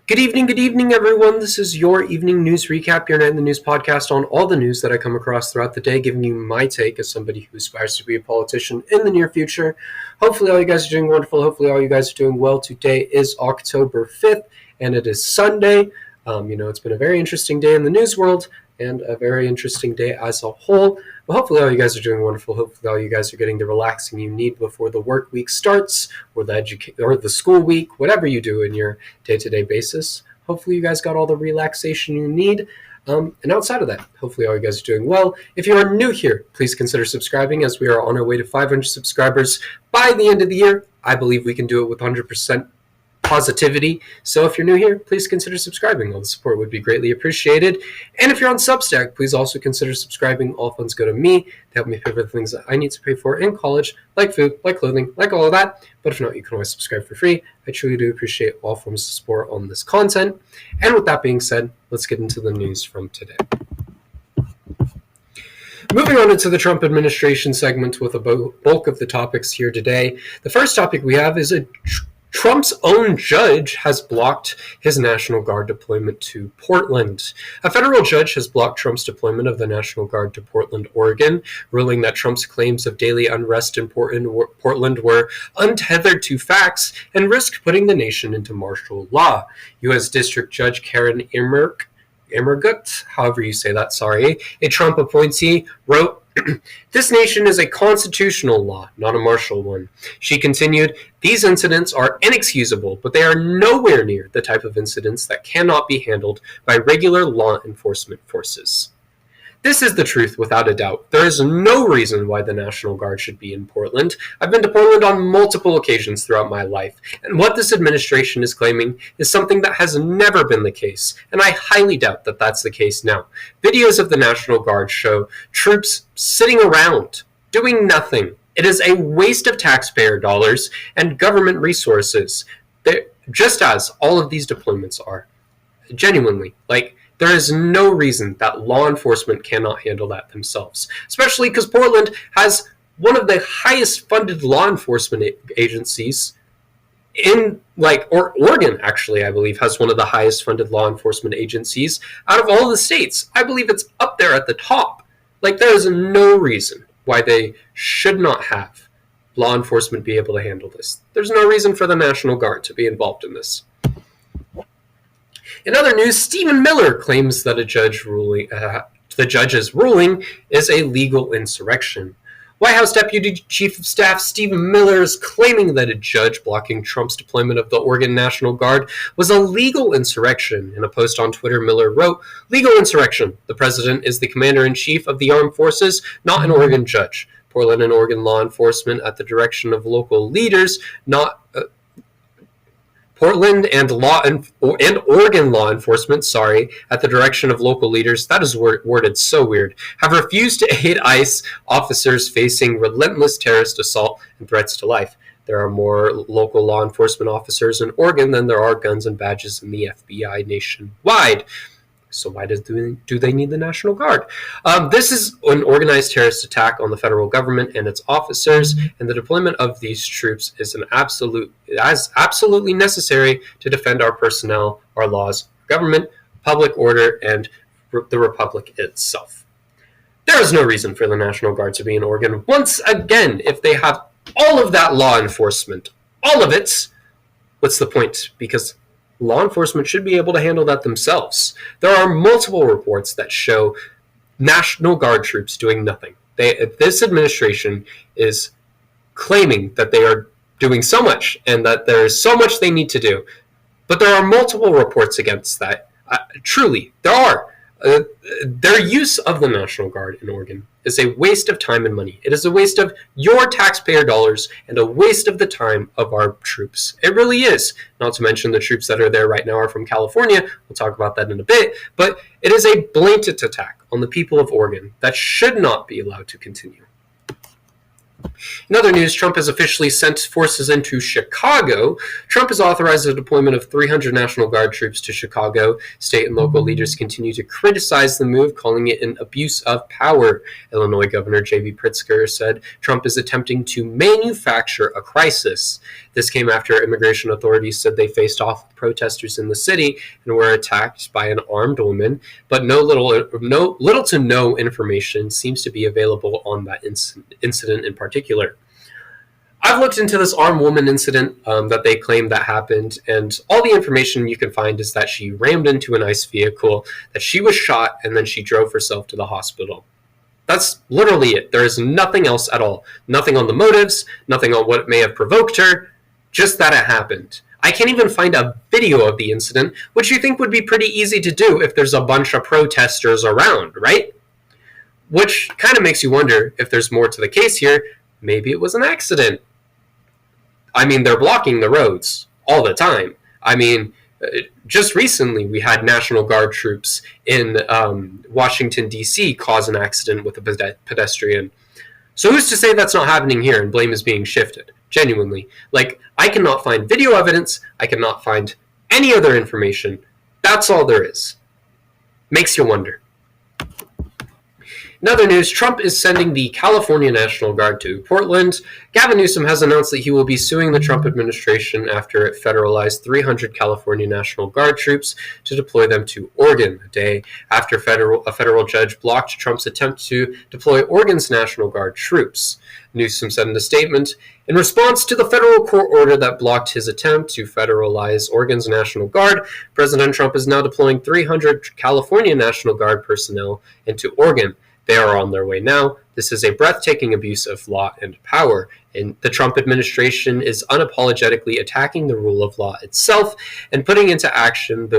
Good evening, everyone. This is your evening news recap, your Night in the News podcast on all the news that I come across throughout the day, giving you my take as somebody who aspires to be a politician in the near future. Hopefully all you guys are doing wonderful. Hopefully all you guys are doing well. Today is October 5th, and it is Sunday. It's been a very interesting day in the news world and a very interesting day as a whole. But hopefully all you guys are doing wonderful. Hopefully all you guys are getting the relaxing you need before the work week starts or the school week, whatever you do in your day-to-day basis. Hopefully you guys got all the relaxation you need. And outside of that, hopefully all you guys are doing well. If you are new here, please consider subscribing as we are on our way to 500 subscribers by the end of the year. I believe we can do it with 100% positivity. So if you're new here, please consider subscribing. All the support would be greatly appreciated. And if you're on Substack, please also consider subscribing. All funds go to me to help me pay for the things that I need to pay for in college, like food, like clothing, like all of that. But if not, you can always subscribe for free. I truly do appreciate all forms of support on this content. And with that being said, let's get into the news from today. Moving on into the Trump administration segment with a bulk of the topics here today. The first topic we have is Trump's own judge has blocked his National Guard deployment to Portland. A federal judge has blocked Trump's deployment of the National Guard to Portland, Oregon, ruling that Trump's claims of daily unrest in Portland were untethered to facts and risked putting the nation into martial law. U.S. District Judge Karen Immergut, however you say that, a Trump appointee, wrote, "This nation is a constitutional law, not a martial one." She continued, "These incidents are inexcusable, but they are nowhere near the type of incidents that cannot be handled by regular law enforcement forces." This is the truth without a doubt. There is no reason why the National Guard should be in Portland. I've been to Portland on multiple occasions throughout my life, and what this administration is claiming is something that has never been the case, and I highly doubt that that's the case now. Videos of the National Guard show troops sitting around, doing nothing. It is a waste of taxpayer dollars and government resources, just as all of these deployments are. Genuinely, there is no reason that law enforcement cannot handle that themselves, especially because Portland has one of the highest funded law enforcement agencies or Oregon, actually, I believe, has one of the highest funded law enforcement agencies out of all the states. I believe it's up there at the top. There is no reason why they should not have law enforcement be able to handle this. There's no reason for the National Guard to be involved in this. In other news, Stephen Miller claims that the judge's ruling is a legal insurrection. White House Deputy Chief of Staff Stephen Miller is claiming that a judge blocking Trump's deployment of the Oregon National Guard was a legal insurrection. In a post on Twitter, Miller wrote, "Legal insurrection. The president is the commander-in-chief of the armed forces, not an Oregon judge. Portland and Oregon law enforcement at the direction of local leaders, Portland and Oregon law enforcement, at the direction of local leaders," that is worded so weird, "have refused to aid ICE officers facing relentless terrorist assault and threats to life. There are more local law enforcement officers in Oregon than there are guns and badges in the FBI nationwide. So why do they need the National Guard?" This is an organized terrorist attack on the federal government and its officers, and the deployment of these troops is absolutely necessary to defend our personnel, our laws, government, public order, and the republic itself. There is no reason for the National Guard to be in Oregon. Once again, if they have all of that law enforcement, all of it, what's the point? Because law enforcement should be able to handle that themselves. There are multiple reports that show National Guard troops doing nothing. This administration is claiming that they are doing so much and that there is so much they need to do. But there are multiple reports against that. Truly, there are. Their use of the National Guard in Oregon is a waste of time and money. It is a waste of your taxpayer dollars and a waste of the time of our troops. It really is. Not to mention the troops that are there right now are from California. We'll talk about that in a bit. But it is a blatant attack on the people of Oregon that should not be allowed to continue. In other news, Trump has officially sent forces into Chicago. Trump has authorized the deployment of 300 National Guard troops to Chicago. State and local leaders continue to criticize the move, calling it an abuse of power. Illinois Governor J.B. Pritzker said Trump is attempting to manufacture a crisis. This came after immigration authorities said they faced off with protesters in the city and were attacked by an armed woman, but little to no information seems to be available on that incident in particular. I've looked into this armed woman incident that they claim that happened, and all the information you can find is that she rammed into an ICE vehicle, that she was shot, and then she drove herself to the hospital. That's literally it. There is nothing else at all. Nothing on the motives, nothing on what may have provoked her, just that it happened. I can't even find a video of the incident, which you think would be pretty easy to do if there's a bunch of protesters around, right? Which kind of makes you wonder if there's more to the case here. Maybe it was an accident. I mean, they're blocking the roads all the time. I mean, just recently we had National Guard troops in Washington, D.C. cause an accident with a pedestrian. So who's to say that's not happening here and blame is being shifted? Genuinely. Like, I cannot find video evidence. I cannot find any other information. That's all there is. Makes you wonder. In other news, Trump is sending the California National Guard to Portland. Gavin Newsom has announced that he will be suing the Trump administration after it federalized 300 California National Guard troops to deploy them to Oregon, a day after a federal judge blocked Trump's attempt to deploy Oregon's National Guard troops. Newsom said in a statement, in response to the federal court order that blocked his attempt to federalize Oregon's National Guard, President Trump is now deploying 300 California National Guard personnel into Oregon. They are on their way now. This is a breathtaking abuse of law and power. And the Trump administration is unapologetically attacking the rule of law itself and putting into action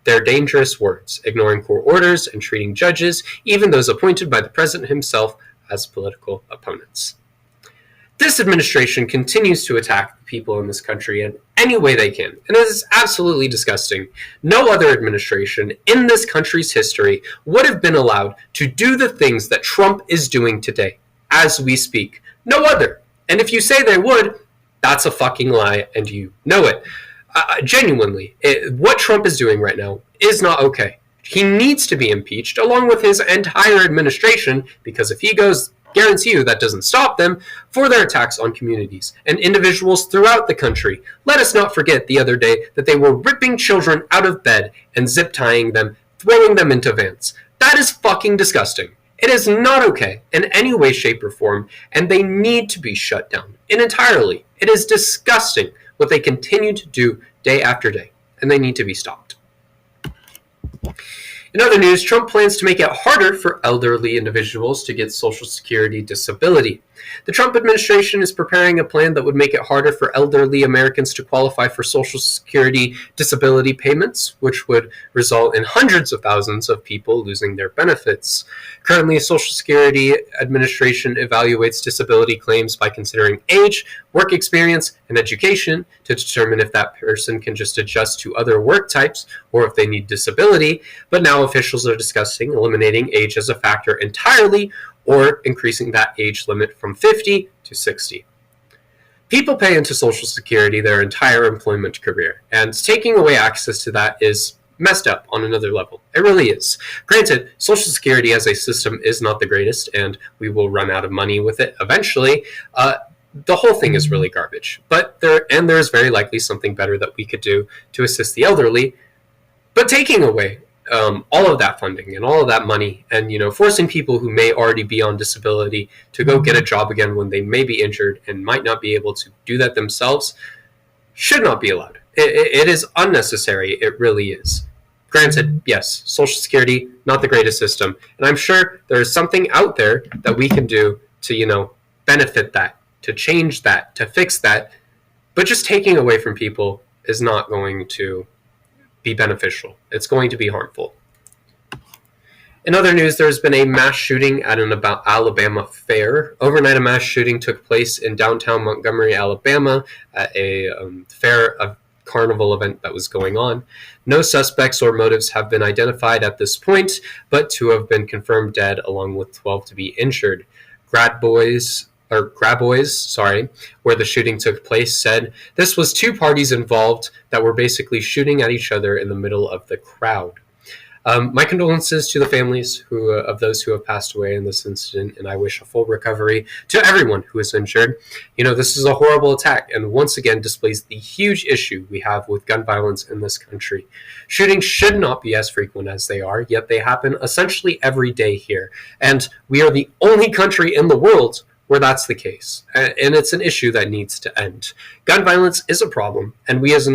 their dangerous words, ignoring court orders and treating judges, even those appointed by the president himself, as political opponents. This administration continues to attack the people in this country in any way they can, and it is absolutely disgusting. No other administration in this country's history would have been allowed to do the things that Trump is doing today, as we speak. No other. And if you say they would, that's a fucking lie, and you know it. Genuinely, what Trump is doing right now is not okay. He needs to be impeached, along with his entire administration, because if he goes, guarantee you that doesn't stop them, for their attacks on communities and individuals throughout the country. Let us not forget the other day that they were ripping children out of bed and zip tying them, throwing them into vans. That is fucking disgusting. It is not okay in any way, shape, or form, and they need to be shut down entirely. It is disgusting what they continue to do day after day, and they need to be stopped. In other news, Trump plans to make it harder for elderly individuals to get Social Security disability. The Trump administration is preparing a plan that would make it harder for elderly Americans to qualify for Social Security disability payments, which would result in hundreds of thousands of people losing their benefits. Currently, Social Security Administration evaluates disability claims by considering age, work experience, and education to determine if that person can just adjust to other work types or if they need disability, but now officials are discussing eliminating age as a factor entirely or increasing that age limit from 50 to 60. People pay into Social Security their entire employment career, and taking away access to that is messed up on another level. It really is. Granted, Social Security as a system is not the greatest, and we will run out of money with it eventually. The whole thing is really garbage, but there's very likely something better that we could do to assist the elderly. But taking away all of that funding and all of that money and, forcing people who may already be on disability to go get a job again when they may be injured and might not be able to do that themselves should not be allowed. It is unnecessary. It really is. Granted, yes, Social Security, not the greatest system. And I'm sure there's something out there that we can do to, benefit that, to change that, to fix that. But just taking away from people is not going to be beneficial. It's going to be harmful. In other news, there's been a mass shooting at an Alabama fair. Overnight, a mass shooting took place in downtown Montgomery, Alabama, at a carnival event that was going on. No suspects or motives have been identified at this point, but 2 have been confirmed dead, along with 12 to be injured. Frat boys Grabois, where the shooting took place, said this was two parties involved that were basically shooting at each other in the middle of the crowd. My condolences to the families of those who have passed away in this incident, and I wish a full recovery to everyone who is injured. This is a horrible attack, and once again displays the huge issue we have with gun violence in this country. Shootings should not be as frequent as they are, yet they happen essentially every day here, and we are the only country in the world where that's the case, and it's an issue that needs to end. Gun violence is a problem, and we as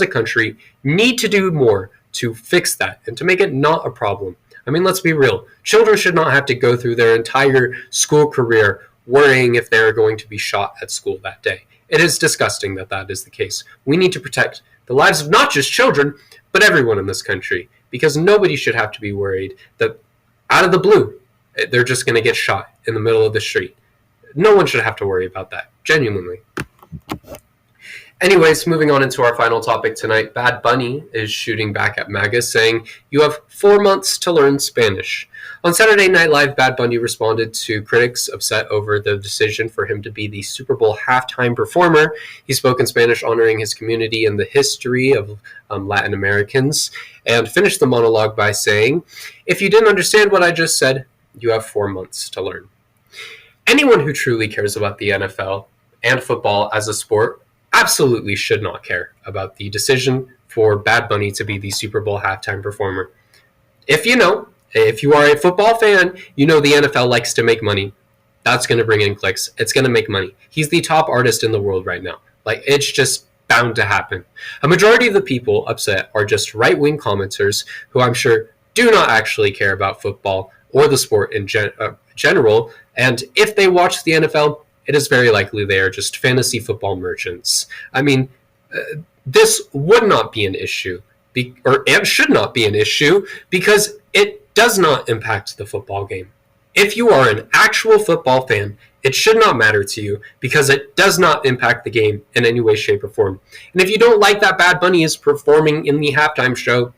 a country need to do more to fix that and to make it not a problem. I mean, let's be real. Children should not have to go through their entire school career worrying if they're going to be shot at school that day. It is disgusting that that is the case. We need to protect the lives of not just children, but everyone in this country, because nobody should have to be worried that out of the blue, they're just going to get shot in the middle of the street. No one should have to worry about that, genuinely. Anyways, moving on into our final topic tonight, Bad Bunny is shooting back at MAGA, saying, "You have 4 months to learn Spanish." On Saturday Night Live, Bad Bunny responded to critics upset over the decision for him to be the Super Bowl halftime performer. He spoke in Spanish, honoring his community and the history of Latin Americans, and finished the monologue by saying, "If you didn't understand what I just said, you have 4 months to learn." Anyone who truly cares about the NFL and football as a sport absolutely should not care about the decision for Bad Bunny to be the Super Bowl halftime performer. If you are a football fan, you know the NFL likes to make money. That's going to bring in clicks. It's going to make money. He's the top artist in the world right now. It's just bound to happen. A majority of the people upset are just right-wing commenters who I'm sure do not actually care about football or the sport in general, and if they watch the NFL, it is very likely they are just fantasy football merchants. I mean, this would not be an issue, and should not be an issue, because it does not impact the football game. If you are an actual football fan, it should not matter to you, because it does not impact the game in any way, shape, or form. And if you don't like that Bad Bunny is performing in the halftime show,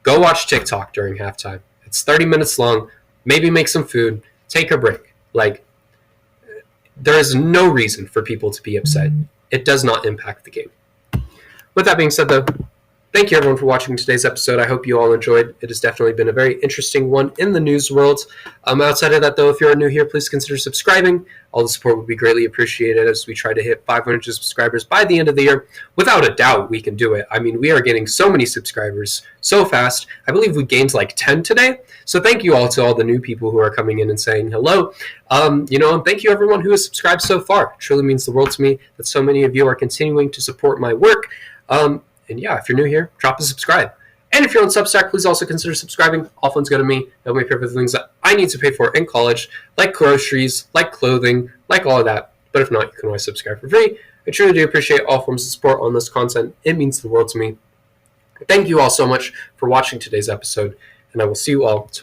go watch TikTok during halftime. It's 30 minutes long. Maybe make some food. Take a break. There is no reason for people to be upset. It does not impact the game. With that being said, though, thank you everyone for watching today's episode. I hope you all enjoyed. It has definitely been a very interesting one in the news world. Outside of that, though, if you are new here, please consider subscribing. All the support would be greatly appreciated as we try to hit 500 subscribers by the end of the year. Without a doubt, we can do it. I mean, we are getting so many subscribers so fast. I believe we gained 10 today. So thank you all to all the new people who are coming in and saying hello. And thank you everyone who has subscribed so far. It truly means the world to me that so many of you are continuing to support my work. And yeah, if you're new here, drop a subscribe. And if you're on Substack, please also consider subscribing. All funds go to me. They'll pay for the things that I need to pay for in college, like groceries, like clothing, like all of that. But if not, you can always subscribe for free. I truly do appreciate all forms of support on this content. It means the world to me. Thank you all so much for watching today's episode, and I will see you all tomorrow.